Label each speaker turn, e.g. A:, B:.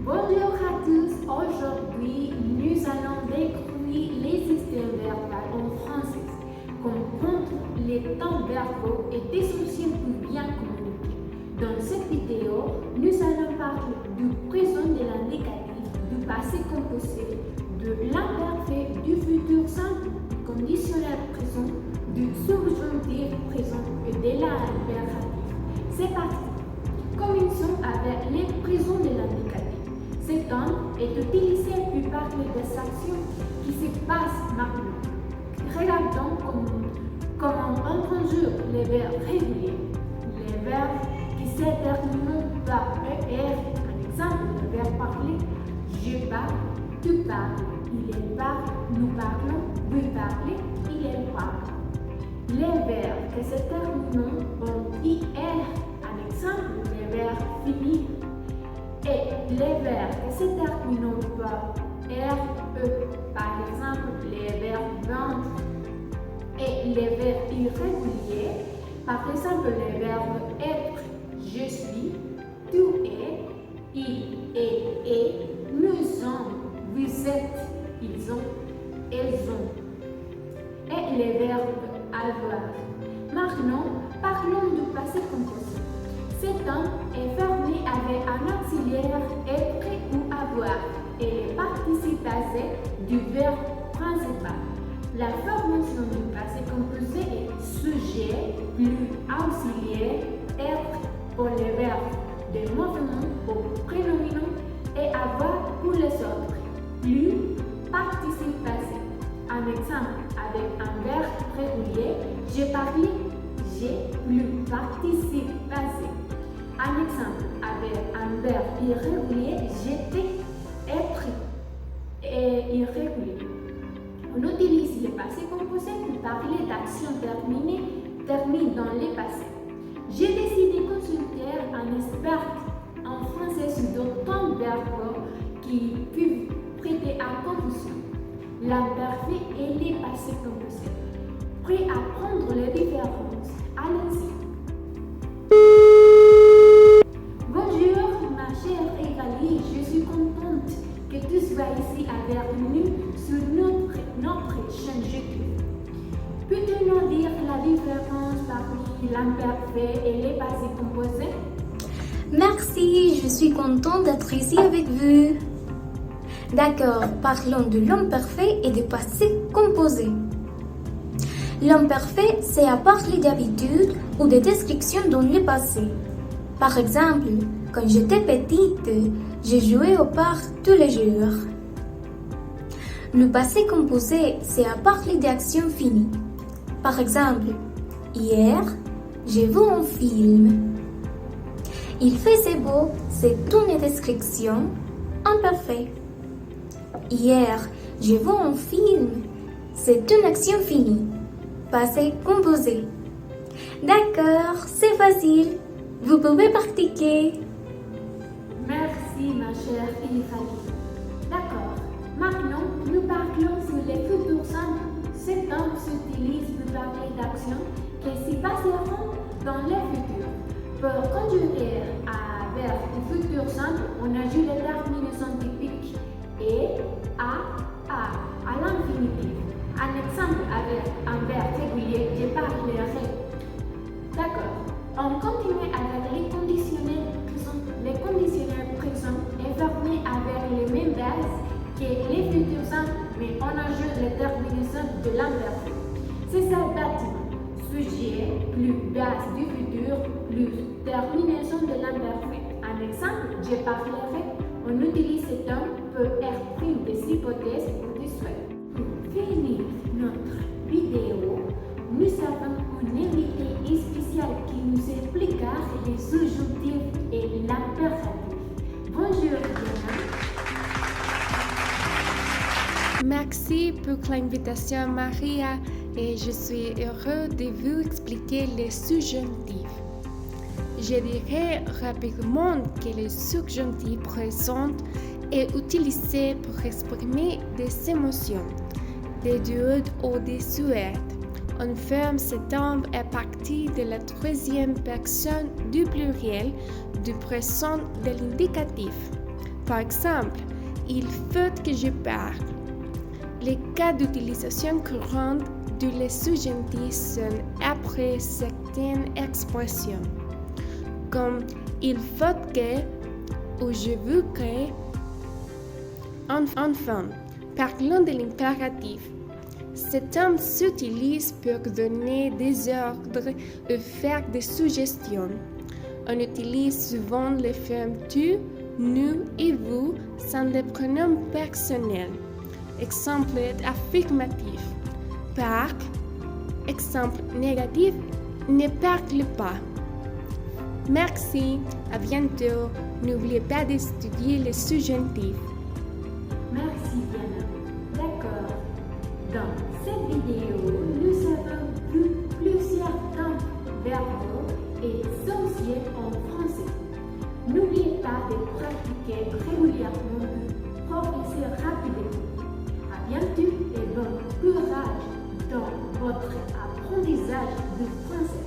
A: Bonjour à tous, aujourd'hui nous allons découvrir les systèmes verbaux en français, comprendre les temps verbaux et essentiels pour bien communiquer. Dans cette vidéo, nous allons parler du présent de l'indicatif, du passé composé, de l'imparfait, du futur simple, du conditionnel présent, du subjonctif présent et de l'impératif. C'est parti! Commençons avec les présents de l'indicatif. Cet terme est utilisé pour parler des actions qui se passent maintenant. Regardons comment on conjugue les verbes réguliers, les verbes qui se terminent par ER. Par exemple, le verbe parler, je parle, tu parles, il parle, nous parlons, vous parlez, il parle. Les verbes qui se terminent en IR, par exemple, les verbes finir, et les verbes qui se terminent par RE, par exemple, les verbes vendre, et les verbes irréguliers, par exemple, les verbes être, je suis, tu es, il est, nous sommes, vous êtes, ils ont, elles ont, et les verbes avoir. Maintenant, parlons du passé composé. Cet terme est formé avec un auxiliaire être ou avoir et les participes passés du verbe principal. La formation du passé composé est sujet plus auxiliaire être pour les verbes de mouvement ou prénominant et avoir pour les autres. Plus participe passé. Un exemple avec un verbe régulier, j'ai parlé, j'ai plus participe passé. Un exemple avec un verbe irrégulier, j'étais, être et irrégulier. On utilise le passé composé pour parler d'actions terminées dans le passé. J'ai décidé de consulter un expert en français sur d'autres verbes qui peuvent prêter à confusion. L'imparfait et les passés composés. Prêt à prendre les différences. Allons-y. Bonjour ma chère Evalie, je suis contente que tu sois ici avec nous sur notre chaîne YouTube. Peux-tu nous dire la différence parmi l'imparfait et les passés composés?
B: Merci, je suis contente d'être ici avec vous. D'accord, parlons de l'imparfait et du passé composé. L'imparfait, c'est à parler d'habitude ou de descriptions dans le passé. Par exemple, quand j'étais petite, je jouais au parc tous les jours. Le passé composé, c'est à parler d'actions finies. Par exemple, hier, j'ai vu un film. Il faisait beau, c'est une description imparfaite. Hier, j'ai vu un film. C'est une action finie. Passé composé. D'accord, c'est facile. Vous pouvez pratiquer.
A: Merci ma chère Evalie. D'accord. Maintenant, nous parlons sur les futurs simples. Cet terme s'utilise pour parler d'actions qui s'y passeront dans le futur. Pour conjuguer un verbe du futur simple, on ajoute les terminaisons typiques et à l'infinitif. Un exemple avec un verbe régulier, je parlerai. D'accord. On continue avec les conditionnels présents. Les conditionnels présents est formé avec les mêmes bases que les futurs simples, mais on ajoute les terminaisons de l'imparfait. C'est ça bâtiment. Sujet plus base du futur plus terminaison de l'imparfait. Un exemple, je parlerai. On utilise ce terme pour exprimer des hypothèses ou des souhaits. Pour finir notre vidéo, nous avons un invité spécial qui nous expliquera les subjonctifs et l'impératif. Bonjour Diana.
C: Merci pour l'invitation Maria et je suis heureux de vous expliquer les subjonctifs. Je dirais rapidement que le subjonctif présent est utilisé pour exprimer des émotions, des doutes ou des souhaits. On forme ce terme à partir de la troisième personne du pluriel du présent de l'indicatif. Par exemple, il faut que je parle. Les cas d'utilisation courante de les subjonctifs sont après certaines expressions, comme il faut que ou je veux que. Enfin, parlons de l'impératif. Ce terme s'utilise pour donner des ordres ou faire des suggestions. On utilise souvent les formes tu, nous et vous sans les pronoms personnels. Exemple affirmatif. Parle. Exemple négatif. Ne parle pas. Merci. À bientôt. N'oubliez pas d'étudier les subjonctifs.
A: Merci Diana. D'accord. Dans cette vidéo, nous avons vu plusieurs temps verbaux et essentiels en français. N'oubliez pas de pratiquer régulièrement ou progresser rapidement. À bientôt et bon courage dans votre apprentissage du français.